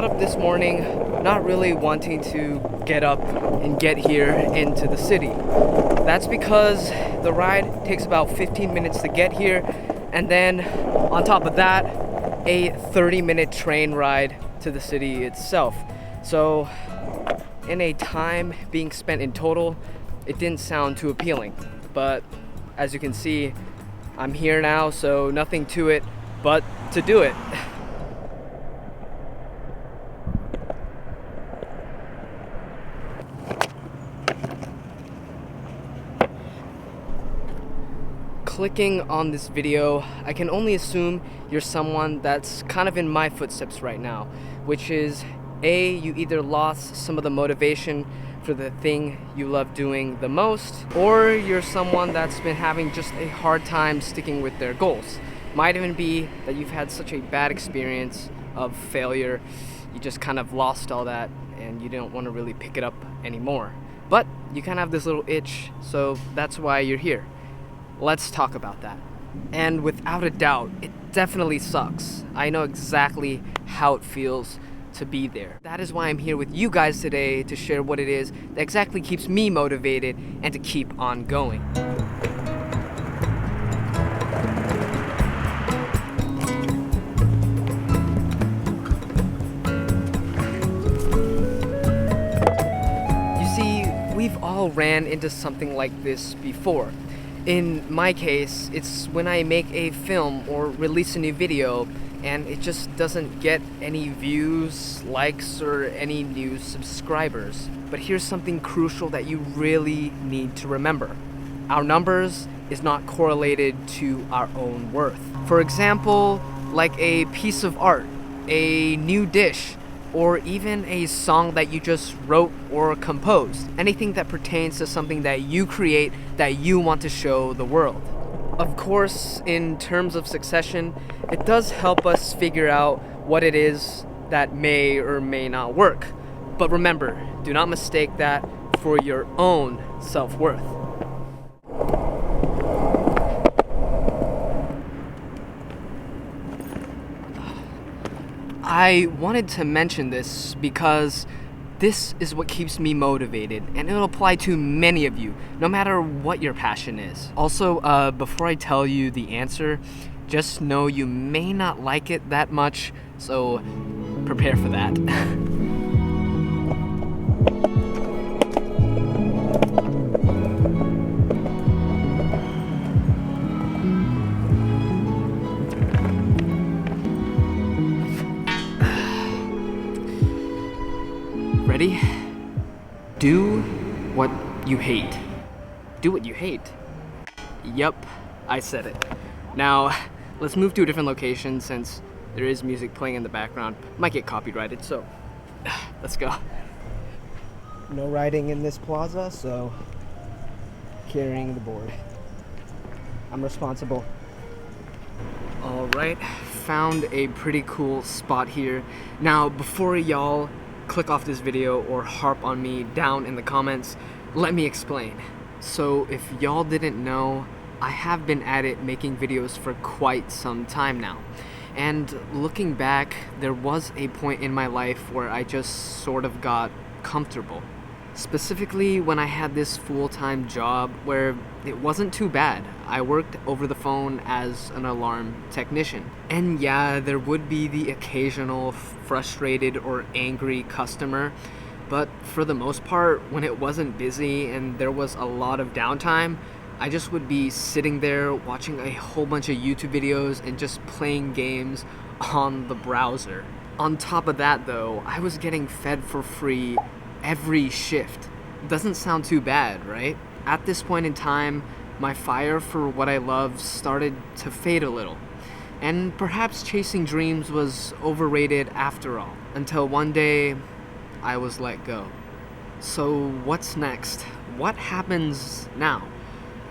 got up this morning not really wanting to get up and get here into the city. That's because the ride takes about 15 minutes to get here, and then on top of that, a 30-minute train ride to the city itself. So in a time being spent in total, it didn't sound too appealing. But as you can see, I'm here now, so nothing to it but to do it. Clicking on this video, I can only assume you're someone that's kind of in my footsteps right now, which is A, you either lost some of the motivation for the thing you love doing the most, or you're someone that's been having just a hard time sticking with their goals. Might even be that you've had such a bad experience of failure, you just kind of lost all that and you don't want to really pick it up anymore. But you kind of have this little itch, so that's why you're here. Let's talk about that. And without a doubt, it definitely sucks. I know exactly how it feels to be there. That is why I'm here with you guys today to share what it is that exactly keeps me motivated and to keep on going. You see, we've all ran into something like this before. In my case, it's when I make a film or release a new video and it just doesn't get any views, likes, or any new subscribers. But here's something crucial that you really need to remember. Our numbers is not correlated to our own worth. For example, like a piece of art, a new dish, or even a song that you just wrote or composed. Anything that pertains to something that you create that you want to show the world. Of course, in terms of succession, it does help us figure out what it is that may or may not work. But remember, do not mistake that for your own self-worth. I wanted to mention this because this is what keeps me motivated, and it'll apply to many of you, no matter what your passion is. Also, before I tell you the answer, just know you may not like it that much, so prepare for that. Ready? Do what you hate. Do what you hate? Yup, I said it. Now, let's move to a different location since there is music playing in the background. Might get copyrighted, so let's go. No riding in this plaza, so carrying the board. I'm responsible. Alright, found a pretty cool spot here. Now, before y'all click off this video or harp on me down in the comments, let me explain. So if y'all didn't know, I have been at it making videos for quite some time now. And looking back, there was a point in my life where I just sort of got comfortable. Specifically when I had this full-time job where it wasn't too bad. I worked over the phone as an alarm technician. And yeah, there would be the occasional frustrated or angry customer, but for the most part, when it wasn't busy and there was a lot of downtime, I just would be sitting there watching a whole bunch of YouTube videos and just playing games on the browser. On top of that though, I was getting fed for free every shift. Doesn't sound too bad, right? At this point in time, my fire for what I love started to fade a little. And perhaps chasing dreams was overrated after all, until one day I was let go. So what's next? What happens now?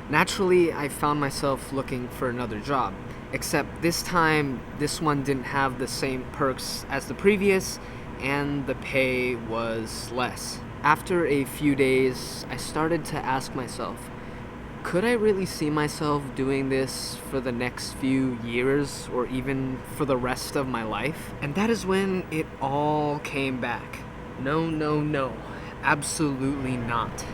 Naturally, I found myself looking for another job, except this time, this one didn't have the same perks as the previous, and the pay was less. After a few days, I started to ask myself, could I really see myself doing this for the next few years or even for the rest of my life? And that is when it all came back. No, no, no. Absolutely not.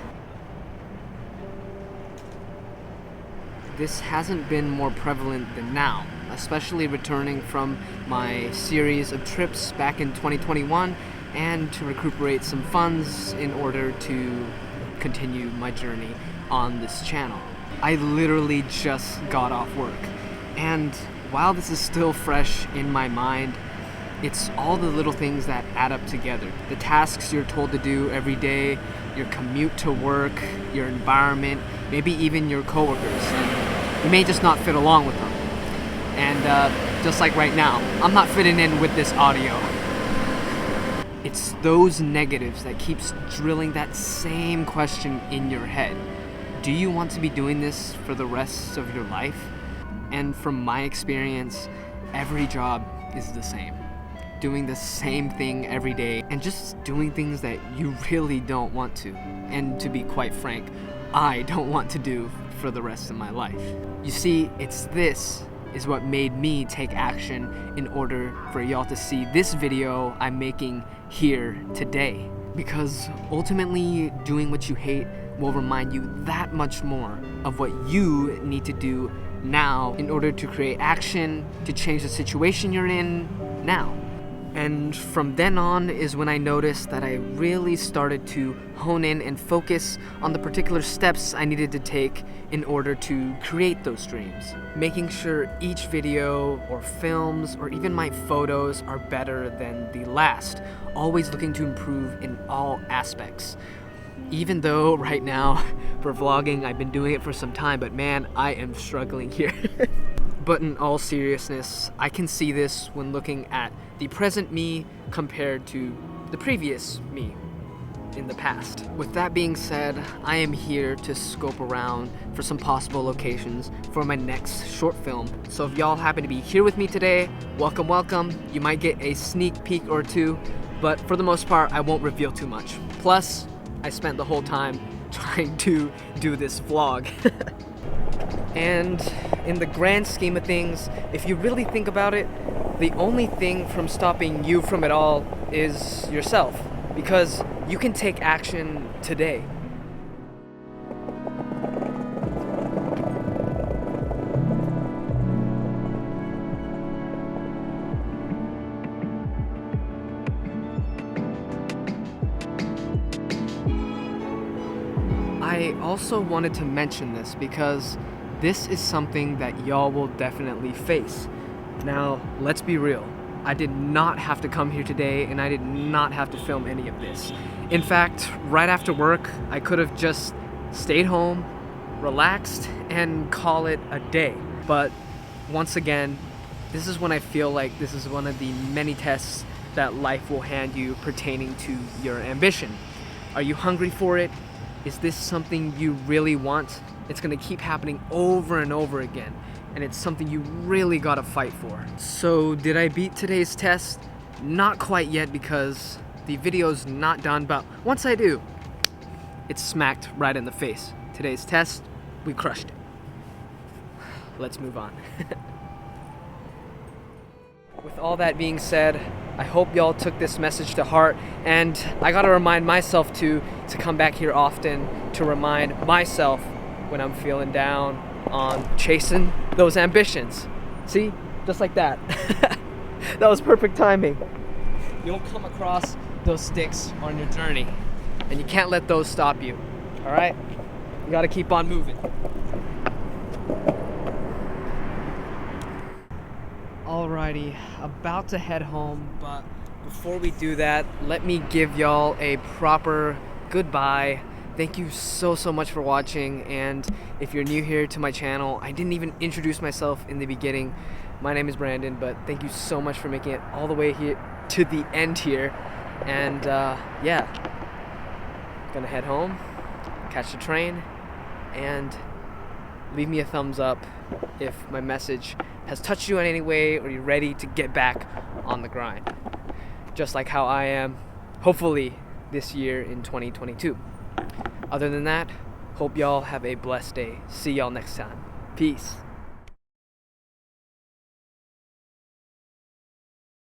This hasn't been more prevalent than now, especially returning from my series of trips back in 2021 and to recuperate some funds in order to continue my journey on this channel. I literally just got off work, and while this is still fresh in my mind, it's all the little things that add up together. The tasks you're told to do every day, your commute to work, your environment, maybe even your coworkers. And you may just not fit along with them. And just like right now, I'm not fitting in with this audio. It's those negatives that keeps drilling that same question in your head. Do you want to be doing this for the rest of your life? And from my experience, every job is the same. Doing the same thing every day and just doing things that you really don't want to. And to be quite frank, I don't want to do for the rest of my life. You see, this is what made me take action in order for y'all to see this video I'm making here today. Because ultimately, doing what you hate will remind you that much more of what you need to do now in order to create action to change the situation you're in now. And from then on is when I noticed that I really started to hone in and focus on the particular steps I needed to take in order to create those dreams. Making sure each video or films or even my photos are better than the last. Always looking to improve in all aspects. Even though right now for vlogging I've been doing it for some time, but man, I am struggling here. But in all seriousness, I can see this when looking at the present me compared to the previous me in the past. With that being said, I am here to scope around for some possible locations for my next short film. So if y'all happen to be here with me today, welcome, welcome. You might get a sneak peek or two, but for the most part, I won't reveal too much. Plus, I spent the whole time trying to do this vlog. And in the grand scheme of things, if you really think about it, the only thing from stopping you from it all is yourself. Because you can take action today. I also wanted to mention this because this is something that y'all will definitely face. Now, let's be real. I did not have to come here today and I did not have to film any of this. In fact, right after work, I could have just stayed home, relaxed, and call it a day. But once again, this is when I feel like this is one of the many tests that life will hand you pertaining to your ambition. Are you hungry for it? Is this something you really want? It's gonna keep happening over and over again, and it's something you really gotta fight for. So did I beat today's test? Not quite yet because the video's not done, but once I do, it's smacked right in the face. Today's test, we crushed it. Let's move on. With all that being said, I hope y'all took this message to heart, and I gotta remind myself to come back here often to remind myself when I'm feeling down on chasing those ambitions. See? Just like that. That was perfect timing. You'll come across those sticks on your journey, and you can't let those stop you. Alright? You gotta keep on moving. Alrighty, about to head home, but before we do that, let me give y'all a proper goodbye. Thank you so much for watching, and if you're new here to my channel, I didn't even introduce myself in the beginning. My name is Brandon, but thank you so much for making it all the way here to the end here. And yeah, gonna head home, catch the train, and leave me a thumbs up if my message has touched you in any way or you're ready to get back on the grind. Just like how I am, hopefully, this year in 2022. Other than that, Hope y'all have a blessed day. See y'all next time. Peace.